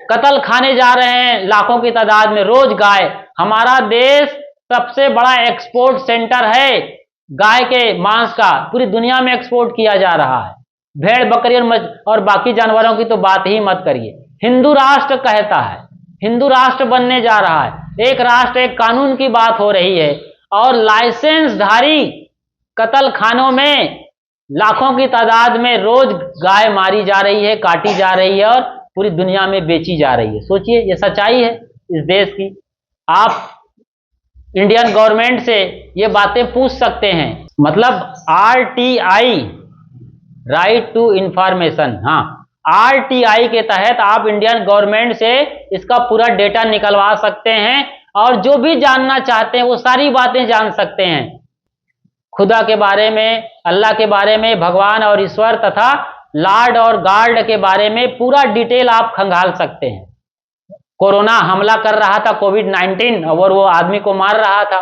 कत्ल खाने जा रहे हैं लाखों की तादाद में रोज गाय। हमारा देश सबसे बड़ा एक्सपोर्ट सेंटर है गाय के मांस का, पूरी दुनिया में एक्सपोर्ट किया जा रहा है। भेड़ बकरी और बाकी जानवरों की तो बात ही मत करिए। हिंदू राष्ट्र कहता है, हिंदू राष्ट्र बनने जा रहा है, एक राष्ट्र एक कानून की बात हो रही है, और लाइसेंसधारी कत्ल खानों में लाखों की तादाद में रोज गाय मारी जा रही है, काटी जा रही है और पूरी दुनिया में बेची जा रही है। सोचिए, ये सच्चाई है इस देश की। आप इंडियन गवर्नमेंट से ये बातें पूछ सकते हैं। मतलब आरटीआई, राइट टू इंफॉर्मेशन, हाँ, आरटीआई के तहत आप इंडियन गवर्नमेंट से इसका पूरा डेटा निकलवा सकते हैं और जो भी जानना चाहते हैं वो सारी बातें जान सकते हैं। खुदा के बारे में, अल्लाह के बारे में, भगवान और ईश्वर तथा लॉर्ड और गॉड के बारे में पूरा डिटेल आप खंगाल सकते हैं। कोरोना हमला कर रहा था, कोविड-19, और वो आदमी को मार रहा था,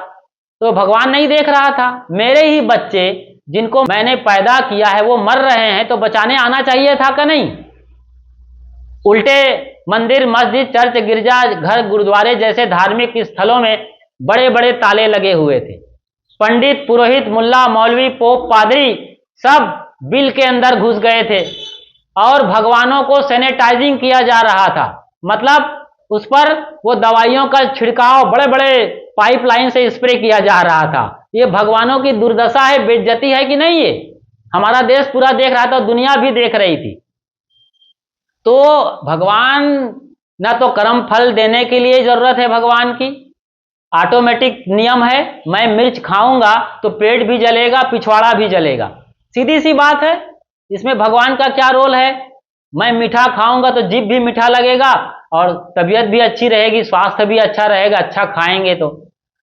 तो भगवान नहीं देख रहा था? मेरे ही बच्चे जिनको मैंने पैदा किया है वो मर रहे हैं, तो बचाने आना चाहिए था कि नहीं? उल्टे मंदिर, मस्जिद, चर्च, गिरजा घर, गुरुद्वारे जैसे धार्मिक स्थलों में बड़े बड़े ताले लगे हुए थे। पंडित, पुरोहित, मुल्ला, मौलवी, पोप, पादरी सब बिल के अंदर घुस गए थे और भगवानों को सैनिटाइजिंग किया जा रहा था। मतलब उस पर वो दवाइयों का छिड़काव बड़े बड़े पाइपलाइन से स्प्रे किया जा रहा था। ये भगवानों की दुर्दशा है, बेइज्जती है कि नहीं? ये हमारा देश पूरा देख रहा था, दुनिया भी देख रही थी। तो भगवान ना तो कर्म फल देने के लिए जरूरत है भगवान की, ऑटोमेटिक नियम है, मैं मिर्च खाऊंगा तो पेट भी जलेगा, पिछवाड़ा भी जलेगा, सीधी सी बात है। इसमें भगवान का क्या रोल है? मैं मीठा खाऊंगा तो जीभ भी मीठा लगेगा और तबीयत भी अच्छी रहेगी, स्वास्थ्य भी अच्छा रहेगा, अच्छा खाएंगे तो।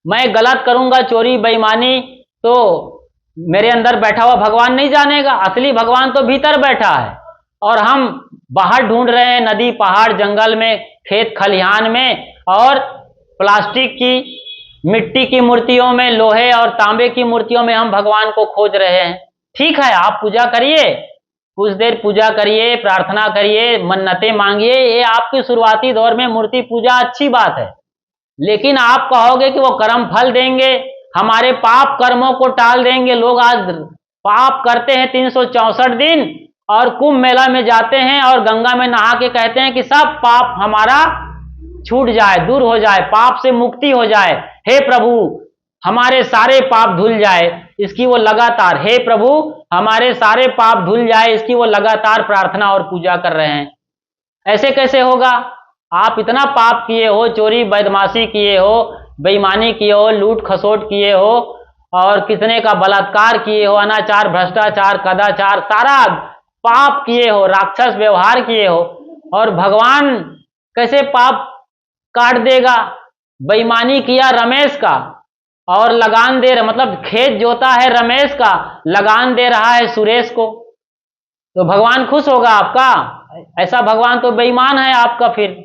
मैं गलत करूंगा, चोरी बेईमानी, तो मेरे अंदर बैठा हुआ भगवान नहीं जानेगा, असली भगवान तो भीतर बैठा है और हम बाहर ढूंढ रहे हैं, नदी, पहाड़, जंगल में, खेत खलिहान में, और प्लास्टिक की, मिट्टी की मूर्तियों में, लोहे और तांबे की मूर्तियों में हम भगवान को खोज रहे हैं। ठीक है, आप पूजा करिए, कुछ देर पूजा करिए, प्रार्थना करिए, मन्नतें मांगिए, ये आपकी शुरुआती दौर में मूर्ति पूजा अच्छी बात है। लेकिन आप कहोगे कि वो कर्म फल देंगे, हमारे पाप कर्मों को टाल देंगे। लोग आज पाप करते हैं 364 दिन और कुंभ मेला में जाते हैं और गंगा में नहा के कहते हैं कि सब पाप हमारा छूट जाए, दूर हो जाए, पाप से मुक्ति हो जाए, हे प्रभु हमारे सारे पाप धुल जाए। इसकी वो लगातार, हे प्रभु हमारे सारे पाप धुल जाए, इसकी वो लगातार प्रार्थना और पूजा कर रहे हैं। ऐसे कैसे होगा? आप इतना पाप किए हो, चोरी बदमाशी किए हो, बेईमानी किए हो, लूट खसोट किए हो, और कितने का बलात्कार किए हो, अनाचार, भ्रष्टाचार, कदाचार, सारा पाप किए हो, राक्षस व्यवहार किए हो, और भगवान कैसे पाप काट देगा? बेईमानी किया रमेश का और लगान दे रहा, मतलब खेत जोता है रमेश का, लगान दे रहा है सुरेश को, तो भगवान खुश होगा आपका? ऐसा भगवान तो बेईमान है आपका। फिर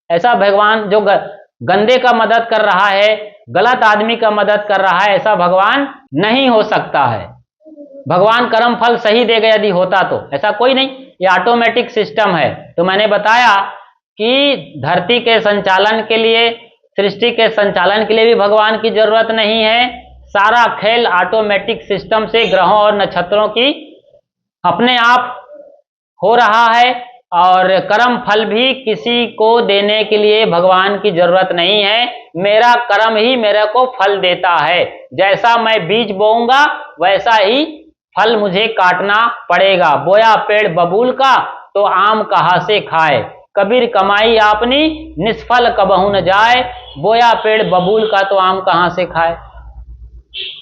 ऐसा भगवान जो गंदे का मदद कर रहा है, गलत आदमी का मदद कर रहा है, ऐसा भगवान नहीं हो सकता है। भगवान कर्म फल सही देगा यदि होता तो, ऐसा कोई नहीं, ये ऑटोमेटिक सिस्टम है। तो मैंने बताया कि धरती के संचालन के लिए, सृष्टि के संचालन के लिए भी भगवान की जरूरत नहीं है। सारा खेल ऑटोमेटिक सिस्टम से ग्रहों और नक्षत्रों की अपने आप हो रहा है, और कर्म फल भी किसी को देने के लिए भगवान की जरूरत नहीं है। मेरा कर्म ही मेरे को फल देता है, जैसा मैं बीज बोऊंगा वैसा ही फल मुझे काटना पड़ेगा। बोया पेड़ बबूल का तो आम कहाँ से खाए, कबीर कमाई आपनी निष्फल कबहू न जाए, बोया पेड़ बबूल का तो आम कहाँ से खाए।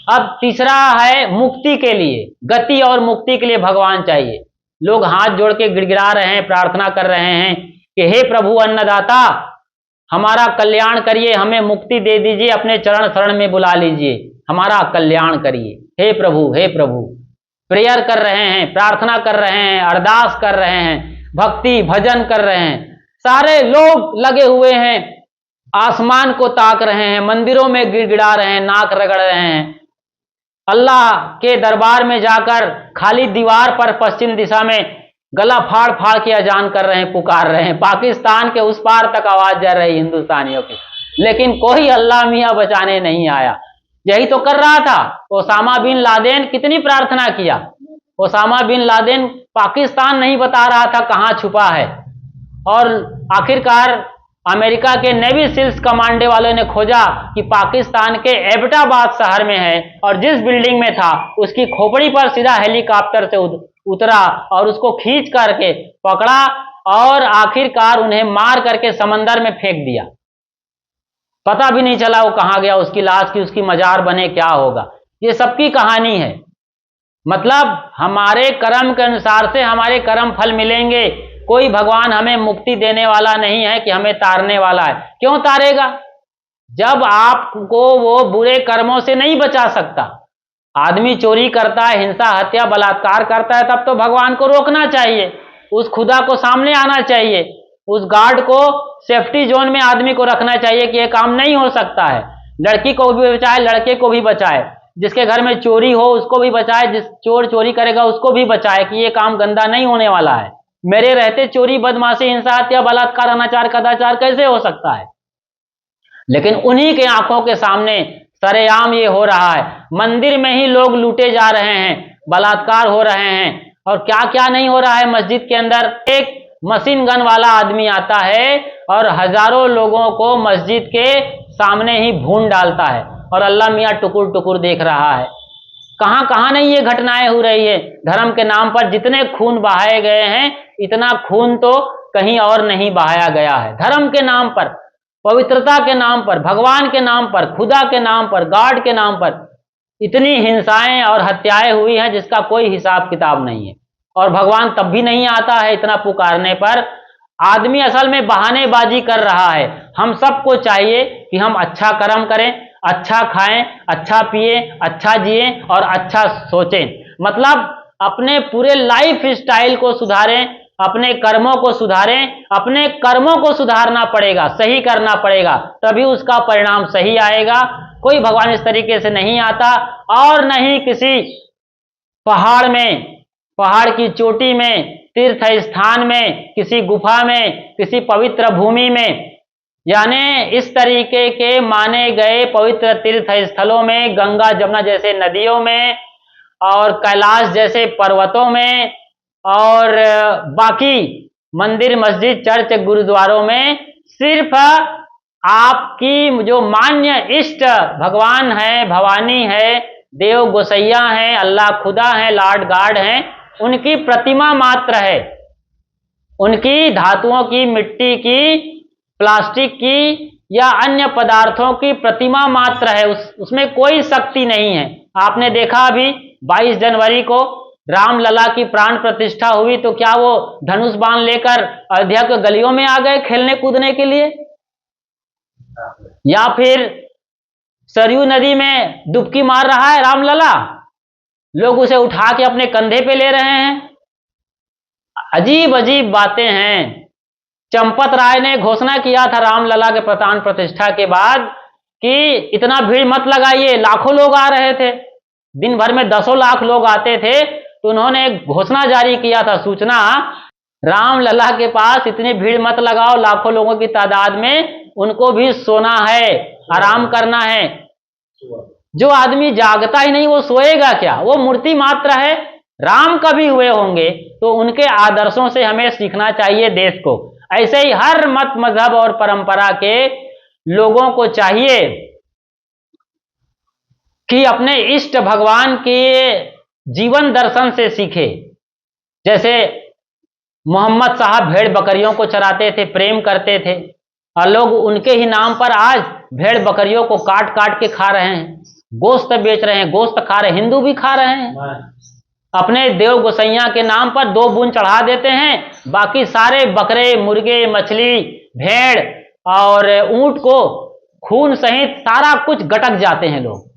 अब तीसरा है मुक्ति के लिए, गति और मुक्ति के लिए भगवान चाहिए। लोग हाथ जोड़ के गिड़गिड़ा रहे हैं, प्रार्थना कर रहे हैं कि हे प्रभु अन्नदाता हमारा कल्याण करिए, हमें मुक्ति दे दीजिए, अपने चरण शरण में बुला लीजिए, हमारा कल्याण करिए, हे प्रभु, हे प्रभु। प्रेयर कर रहे हैं, प्रार्थना कर रहे हैं, अरदास कर रहे हैं, भक्ति भजन कर रहे हैं, सारे लोग लगे हुए हैं, आसमान को ताक रहे हैं, मंदिरों में गिड़गिड़ा रहे हैं, नाक रगड़ रहे हैं, अल्लाह के दरबार में जाकर खाली दीवार पर पश्चिम दिशा में गला फाड़ फाड़ के अजान कर रहे हैं, पुकार रहे हैं, पाकिस्तान के उस पार तक आवाज जा रही हिंदुस्तानियों की, लेकिन कोई अल्लाह मियां बचाने नहीं आया। यही तो कर रहा था ओसामा बिन लादेन। कितनी प्रार्थना किया, ओसामा बिन लादेन पाकिस्तान नहीं बता रहा था कहां छुपा है, और आखिरकार अमेरिका के नेवी सील्स कमांडे वालों ने खोजा कि पाकिस्तान के एबटाबाद शहर में है, और जिस बिल्डिंग में था उसकी खोपड़ी पर सीधा हेलीकॉप्टर से उतरा और उसको खींच करके पकड़ा, और आखिरकार उन्हें मार करके समंदर में फेंक दिया। पता भी नहीं चला वो कहां गया, उसकी लाश की उसकी मजार बने क्या होगा। ये सबकी कहानी है। मतलब हमारे कर्म के अनुसार से हमारे कर्म फल मिलेंगे। कोई भगवान हमें मुक्ति देने वाला नहीं है कि हमें तारने वाला है। क्यों तारेगा? जब आपको वो बुरे कर्मों से नहीं बचा सकता। आदमी चोरी करता है, हिंसा हत्या बलात्कार करता है, तब तो भगवान को रोकना चाहिए, उस खुदा को सामने आना चाहिए, उस गार्ड को सेफ्टी जोन में आदमी को रखना चाहिए कि ये काम नहीं हो सकता है। लड़की को भी बचाए, लड़के को भी बचाए, जिसके घर में चोरी हो उसको भी बचाए, जिस चोर चोरी करेगा उसको भी बचाए कि ये काम गंदा नहीं होने वाला है। मेरे रहते चोरी बदमाशी हिंसा हत्या बलात्कार अनाचार कदाचार कैसे हो सकता है? लेकिन उन्हीं के आंखों के सामने सरेआम ये हो रहा है। मंदिर में ही लोग लूटे जा रहे हैं, बलात्कार हो रहे हैं, और क्या क्या नहीं हो रहा है। मस्जिद के अंदर एक मशीन गन वाला आदमी आता है और हजारों लोगों को मस्जिद के सामने ही भून डालता है, और अल्लाह मियां टुकुर टुकुर देख रहा है। कहां कहां नहीं ये घटनाएं हो रही है। धर्म के नाम पर जितने खून बहाए गए हैं, इतना खून तो कहीं और नहीं बहाया गया है। धर्म के नाम पर, पवित्रता के नाम पर, भगवान के नाम पर, खुदा के नाम पर, गॉड के नाम पर इतनी हिंसाएं और हत्याएं हुई हैं जिसका कोई हिसाब किताब नहीं है। और भगवान तब भी नहीं आता है इतना पुकारने पर। आदमी असल में बहानेबाजी कर रहा है। हम सबको चाहिए कि हम अच्छा कर्म करें, अच्छा खाएं, अच्छा पिए, अच्छा जिए और अच्छा सोचें। मतलब अपने पूरे लाइफ स्टाइल को सुधारें, अपने कर्मों को सुधारें। अपने कर्मों को सुधारना पड़ेगा, सही करना पड़ेगा, तभी उसका परिणाम सही आएगा। कोई भगवान इस तरीके से नहीं आता, और नहीं किसी पहाड़ में, पहाड़ की चोटी में, तीर्थ स्थान में, किसी गुफा में, किसी पवित्र भूमि में, यानी इस तरीके के माने गए पवित्र तीर्थ स्थलों में, गंगा जमुना जैसे नदियों में, और कैलाश जैसे पर्वतों में, और बाकी मंदिर मस्जिद चर्च गुरुद्वारों में सिर्फ आपकी जो मान्य इष्ट भगवान है, भवानी है, देव गोसैया है, अल्लाह खुदा है, लॉर्ड गॉड है, उनकी प्रतिमा मात्र है। उनकी धातुओं की, मिट्टी की, प्लास्टिक की या अन्य पदार्थों की प्रतिमा मात्र है। उसमें कोई शक्ति नहीं है। आपने देखा अभी 22 जनवरी को रामलला की प्राण प्रतिष्ठा हुई, तो क्या वो धनुष बाण लेकर अयोध्या के गलियों में आ गए खेलने कूदने के लिए? या फिर सरयू नदी में डुबकी मार रहा है रामलला, लोग उसे उठा के अपने कंधे पे ले रहे हैं? अजीब अजीब बातें हैं। चंपत राय ने घोषणा किया था रामलला के प्राण प्रतिष्ठा के बाद कि इतना भीड़ मत लगाइए, लाखों लोग आ रहे थे, दिन भर में 10 लाख लोग आते थे। तो उन्होंने एक घोषणा जारी किया था, सूचना, रामलला के पास इतनी भीड़ मत लगाओ, लाखों लोगों की तादाद में, उनको भी सोना है, आराम करना है। जो आदमी जागता ही नहीं वो सोएगा क्या? वो मूर्ति मात्र है। राम कभी हुए होंगे तो उनके आदर्शों से हमें सीखना चाहिए देश को। ऐसे ही हर मत मजहब और परंपरा के लोगों को चाहिए कि अपने इष्ट भगवान के जीवन दर्शन से सीखे। जैसे मोहम्मद साहब भेड़ बकरियों को चराते थे, प्रेम करते थे, और लोग उनके ही नाम पर आज भेड़ बकरियों को काट काट के खा रहे हैं, गोश्त बेच रहे हैं, गोश्त खा रहे हैं, हिंदू भी खा रहे हैं। अपने देव गोसैया के नाम पर 2 बूंद चढ़ा देते हैं, बाकी सारे बकरे, मुर्गे, मछली, भेड़ और ऊंट को खून सहित सारा कुछ गटक जाते हैं लोग।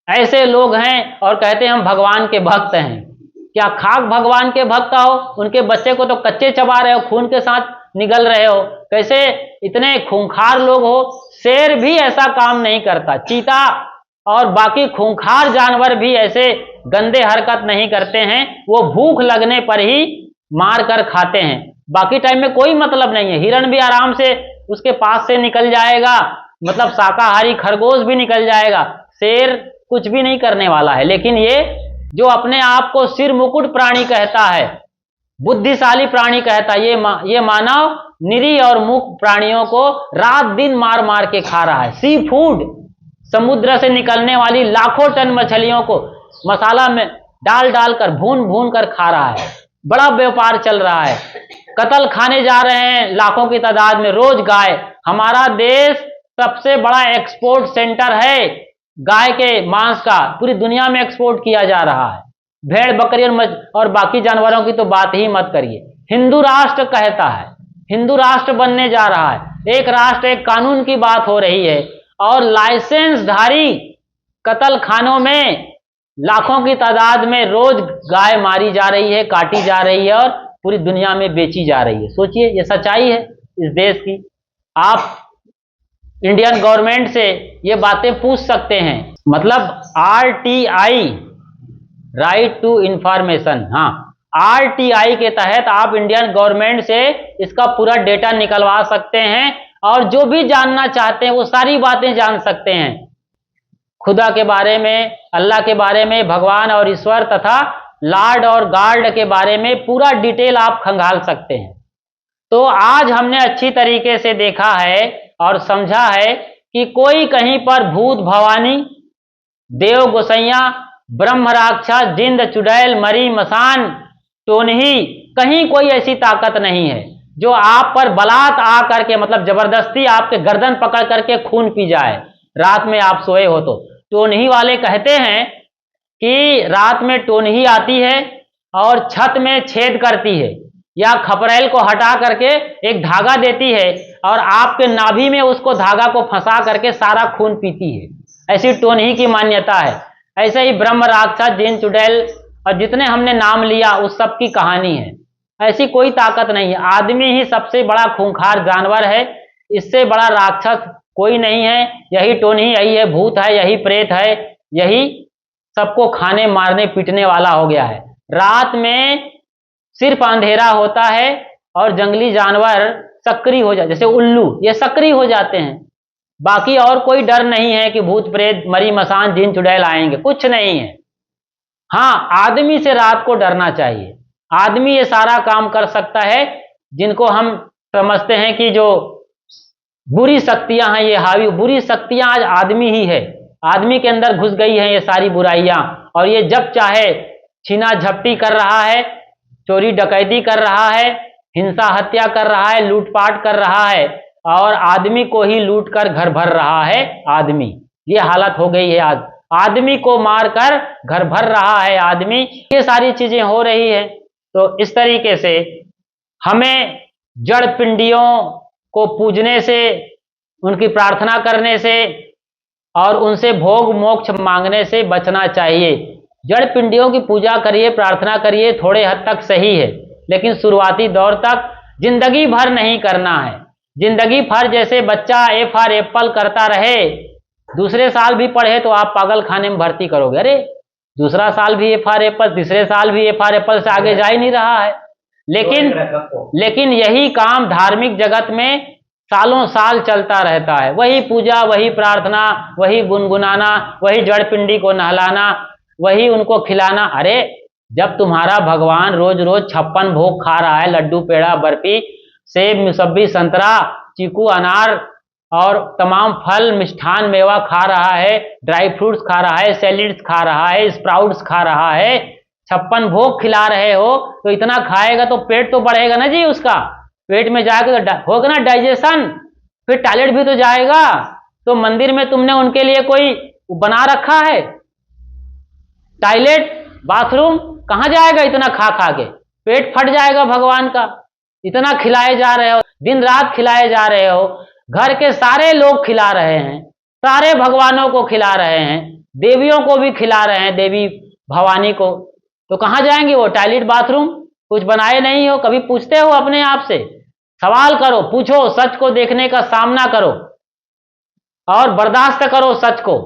ऐसे लोग हैं और कहते हैं हम भगवान के भक्त हैं। क्या खाक भगवान के भक्त हो? उनके बच्चे को तो कच्चे चबा रहे हो, खून के साथ निगल रहे हो। कैसे इतने खूंखार लोग हो? शेर भी ऐसा काम नहीं करता, चीता और बाकी खूंखार जानवर भी ऐसे गंदे हरकत नहीं करते हैं। वो भूख लगने पर ही मार कर खाते हैं। बाकी टाइम में कोई मतलब नहीं है। हिरण भी आराम से उसके पास से निकल जाएगा, मतलब शाकाहारी खरगोश भी निकल जाएगा, शेर कुछ भी नहीं करने वाला है। लेकिन ये जो अपने आप को सिर मुकुट प्राणी कहता है, बुद्धिशाली प्राणी कहता है, ये मानव निरीह और मूक प्राणियों को रात दिन मार मार के खा रहा है। सी फूड, समुद्र से निकलने वाली लाखों टन मछलियों को मसाला में डाल डालकर भून भून कर खा रहा है। बड़ा व्यापार चल रहा है। कत्ल खाने जा रहे हैं लाखों की तादाद में रोज गाय। हमारा देश सबसे बड़ा एक्सपोर्ट सेंटर है गाय के मांस का, पूरी दुनिया में एक्सपोर्ट किया जा रहा है। भेड़ बकरी और बाकी जानवरों की तो बात ही मत करिए। हिंदू राष्ट्र कहता है, हिंदू राष्ट्र बनने जा रहा है। एक राष्ट्र एक कानून की बात हो रही है, और लाइसेंसधारी कत्ल खानों में लाखों की तादाद में रोज गाय मारी जा रही है, काटी जा रही है और पूरी दुनिया में बेची जा रही है। सोचिए, ये सच्चाई है इस देश की। आप इंडियन गवर्नमेंट से ये बातें पूछ सकते हैं, मतलब आरटीआई, राइट टू इंफॉर्मेशन, हाँ, आरटीआई के तहत आप इंडियन गवर्नमेंट से इसका पूरा डेटा निकलवा सकते हैं, और जो भी जानना चाहते हैं वो सारी बातें जान सकते हैं। खुदा के बारे में, अल्लाह के बारे में, भगवान और ईश्वर तथा लॉर्ड और गॉड के बारे में पूरा डिटेल आप खंगाल सकते हैं। तो आज हमने अच्छी तरीके से देखा है और समझा है कि कोई कहीं पर भूत भवानी, देव गोसैया, ब्रह्म राक्षस, जिंद चुड़ैल, मरी मसान, टोनही, कहीं कोई ऐसी ताकत नहीं है जो आप पर बलात् आ करके, मतलब जबरदस्ती आपके गर्दन पकड़ करके खून पी जाए रात में आप सोए हो तो। टोनही वाले कहते हैं कि रात में टोनही आती है और छत में छेद करती है, या खपरेल को हटा करके एक धागा देती है और आपके नाभि में उसको धागा को फंसा करके सारा खून पीती है। ऐसी टोनही की मान्यता है। ऐसे ही ब्रह्म राक्षस, जिन चुड़ैल और जितने हमने नाम लिया उस सब की कहानी है। ऐसी कोई ताकत नहीं है। आदमी ही सबसे बड़ा खूंखार जानवर है, इससे बड़ा राक्षस कोई नहीं है। यही टोनही, यही है भूत है, यही प्रेत है, यही सबको खाने मारने पीटने वाला हो गया है। रात में सिर्फ अंधेरा होता है और जंगली जानवर सक्रिय हो जाते, जैसे उल्लू, ये सक्रिय हो जाते हैं। बाकी और कोई डर नहीं है कि भूत प्रेत, मरी मसान, जिन चुड़ैल आएंगे, कुछ नहीं है। हाँ, आदमी से रात को डरना चाहिए। आदमी ये सारा काम कर सकता है जिनको हम समझते हैं कि जो बुरी शक्तियां हैं, ये हावी बुरी शक्तियां आज आदमी ही है। आदमी के अंदर घुस गई हैं ये सारी बुराइयां, और ये जब चाहे छीना झपटी कर रहा है, चोरी डकैती कर रहा है, हिंसा हत्या कर रहा है, लूटपाट कर रहा है, और आदमी को ही लूट कर घर भर रहा है आदमी। ये हालत हो गई है आज। आदमी को मारकर घर भर रहा है आदमी। ये सारी चीजें हो रही है। तो इस तरीके से हमें जड़ पिंडियों को पूजने से, उनकी प्रार्थना करने से और उनसे भोग मोक्ष मांगने से बचना चाहिए। जड़ पिंडियों की पूजा करिए, प्रार्थना करिए, थोड़े हद तक सही है, लेकिन शुरुआती दौर तक जिंदगी भर नहीं करना है। जिंदगी भर जैसे बच्चा ए फॉर एप्पल करता रहे, दूसरे साल भी पढ़े तो आप पागल खाने में भर्ती करोगे। अरे दूसरा साल भी ए फॉर एप्पल, तीसरे साल भी ए फॉर एप्पल, से आगे जा ही नहीं रहा है। लेकिन यही काम धार्मिक जगत में सालों साल चलता रहता है। वही पूजा, वही प्रार्थना, वही गुनगुनाना, वही जड़ पिंडी को नहलाना, वही उनको खिलाना। अरे जब तुम्हारा भगवान रोज रोज 56 भोग खा रहा है, लड्डू, पेड़ा, बर्फी, सेब, मौसम्बी, संतरा, चीकू, अनार और तमाम फल, मिष्ठान, मेवा खा रहा है, ड्राई फ्रूट्स खा रहा है, सैलिड्स खा रहा है, स्प्राउट्स खा रहा है, 56 भोग खिला रहे हो, तो इतना खाएगा तो पेट तो बढ़ेगा ना जी उसका। पेट में जाएगा तो होगा ना डाइजेशन, फिर टॉयलेट भी तो जाएगा। तो मंदिर में तुमने उनके लिए कोई बना रखा है टॉयलेट, बाथरूम? कहां जाएगा इतना खा खा के? पेट फट जाएगा भगवान का। इतना खिलाए जा रहे हो, दिन रात खिलाए जा रहे हो, घर के सारे लोग खिला रहे हैं, सारे भगवानों को खिला रहे हैं, देवियों को भी खिला रहे हैं, देवी भवानी को, तो कहां जाएंगे वो? टॉयलेट, बाथरूम कुछ बनाए नहीं हो? कभी पूछते हो अपने आप से? सवाल करो, पूछो, सच को देखने का सामना करो और बर्दाश्त करो सच को।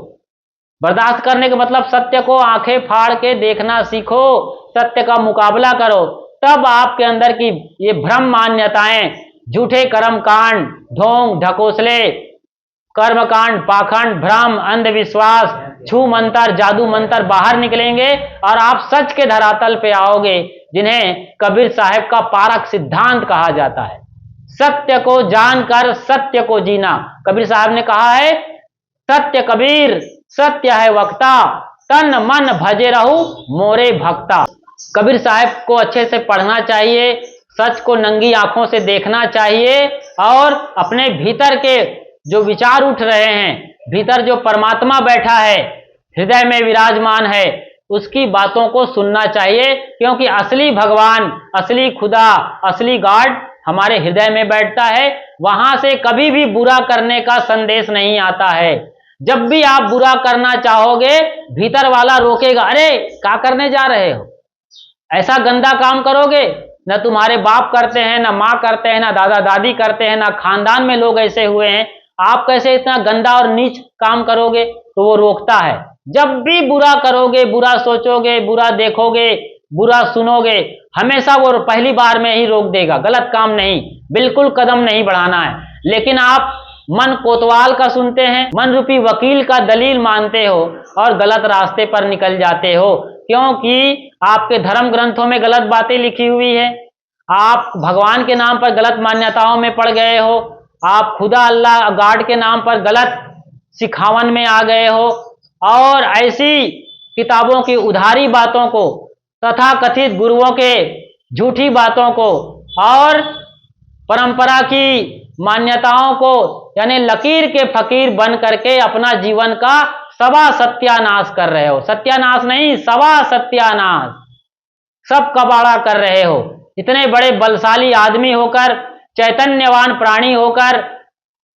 बर्दाश्त करने का मतलब सत्य को आंखें फाड़ के देखना सीखो, सत्य का मुकाबला करो। तब आपके अंदर की ये भ्रम मान्यताएं, झूठे कर्म कांड, ढोंग ढकोसले, कर्मकांड, पाखंड, भ्रम, अंधविश्वास, छू मंतर, जादू मंतर बाहर निकलेंगे और आप सच के धरातल पे आओगे, जिन्हें कबीर साहब का पारक सिद्धांत कहा जाता है। सत्य को जानकर सत्य को जीना। कबीर साहब ने कहा है, सत्य कबीर सत्य है वक्ता, तन मन भजे रहू मोरे भक्ता। कबीर साहब को अच्छे से पढ़ना चाहिए, सच को नंगी आंखों से देखना चाहिए और अपने भीतर के जो विचार उठ रहे हैं, भीतर जो परमात्मा बैठा है, हृदय में विराजमान है, उसकी बातों को सुनना चाहिए, क्योंकि असली भगवान, असली खुदा, असली गॉड हमारे हृदय में बैठता है। वहां से कभी भी बुरा करने का संदेश नहीं आता है। जब भी आप बुरा करना चाहोगे, भीतर वाला रोकेगा, अरे क्या करने जा रहे हो, ऐसा गंदा काम करोगे, न तुम्हारे बाप करते हैं, न माँ करते हैं, न दादा दादी करते हैं, न खानदान में लोग ऐसे हुए हैं, आप कैसे इतना गंदा और नीच काम करोगे। तो वो रोकता है। जब भी बुरा करोगे, बुरा सोचोगे, बुरा देखोगे, बुरा सुनोगे, हमेशा वो पहली बार में ही रोक देगा। गलत काम नहीं, बिल्कुल कदम नहीं बढ़ाना है। लेकिन आप मन कोतवाल का सुनते हैं, मन रूपी वकील का दलील मानते हो और गलत रास्ते पर निकल जाते हो, क्योंकि आपके धर्म ग्रंथों में गलत बातें लिखी हुई है, आप भगवान के नाम पर गलत मान्यताओं में पड़ गए हो, आप खुदा अल्लाह गॉड के नाम पर गलत सिखावन में आ गए हो और ऐसी किताबों की उधारी बातों को, तथा कथित गुरुओं के झूठी बातों को और परंपरा की मान्यताओं को, यानी लकीर के फकीर बन करके अपना जीवन का सवा सत्यानाश कर रहे हो। सत्यानाश नहीं, सवा सत्यानाश, सब कबाड़ा कर रहे हो। इतने बड़े बलशाली आदमी होकर, चैतन्यवान प्राणी होकर,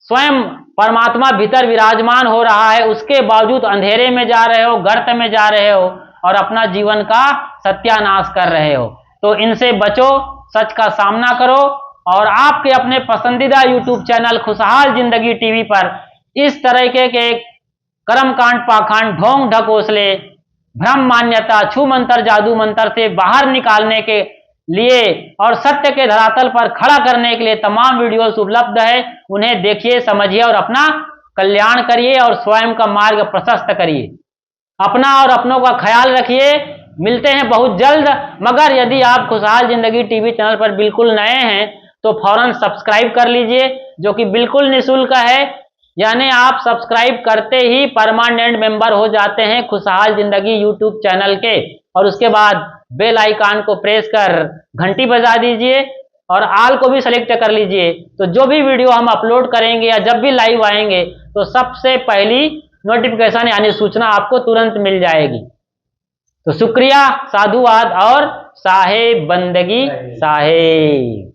स्वयं परमात्मा भीतर विराजमान हो रहा है, उसके बावजूद अंधेरे में जा रहे हो, गर्त में जा रहे हो और अपना जीवन का सत्यानाश कर रहे हो। तो इनसे बचो, सच का सामना करो और आपके अपने पसंदीदा यूट्यूब चैनल खुशहाल जिंदगी टीवी पर इस तरह के कर्मकांड, पाखंड, ढोंग ढकोसले, भ्रम मान्यता, छू मंतर, जादू मंतर से बाहर निकालने के लिए और सत्य के धरातल पर खड़ा करने के लिए तमाम वीडियोस उपलब्ध है। उन्हें देखिए, समझिए और अपना कल्याण करिए और स्वयं का मार्ग प्रशस्त करिए। अपना और अपनों का ख्याल रखिए। मिलते हैं बहुत जल्द। मगर यदि आप खुशहाल जिंदगी टीवी चैनल पर बिल्कुल नए हैं तो फौरन सब्सक्राइब कर लीजिए, जो कि बिल्कुल निःशुल्क है। यानी आप सब्सक्राइब करते ही परमानेंट मेंबर हो जाते हैं खुशहाल जिंदगी यूट्यूब चैनल के, और उसके बाद बेल आइकन को प्रेस कर घंटी बजा दीजिए और आल को भी सेलेक्ट कर लीजिए। तो जो भी वीडियो हम अपलोड करेंगे या जब भी लाइव आएंगे तो सबसे पहली नोटिफिकेशन यानी सूचना आपको तुरंत मिल जाएगी। तो शुक्रिया, साधुवाद और साहेब बंदगी साहेब।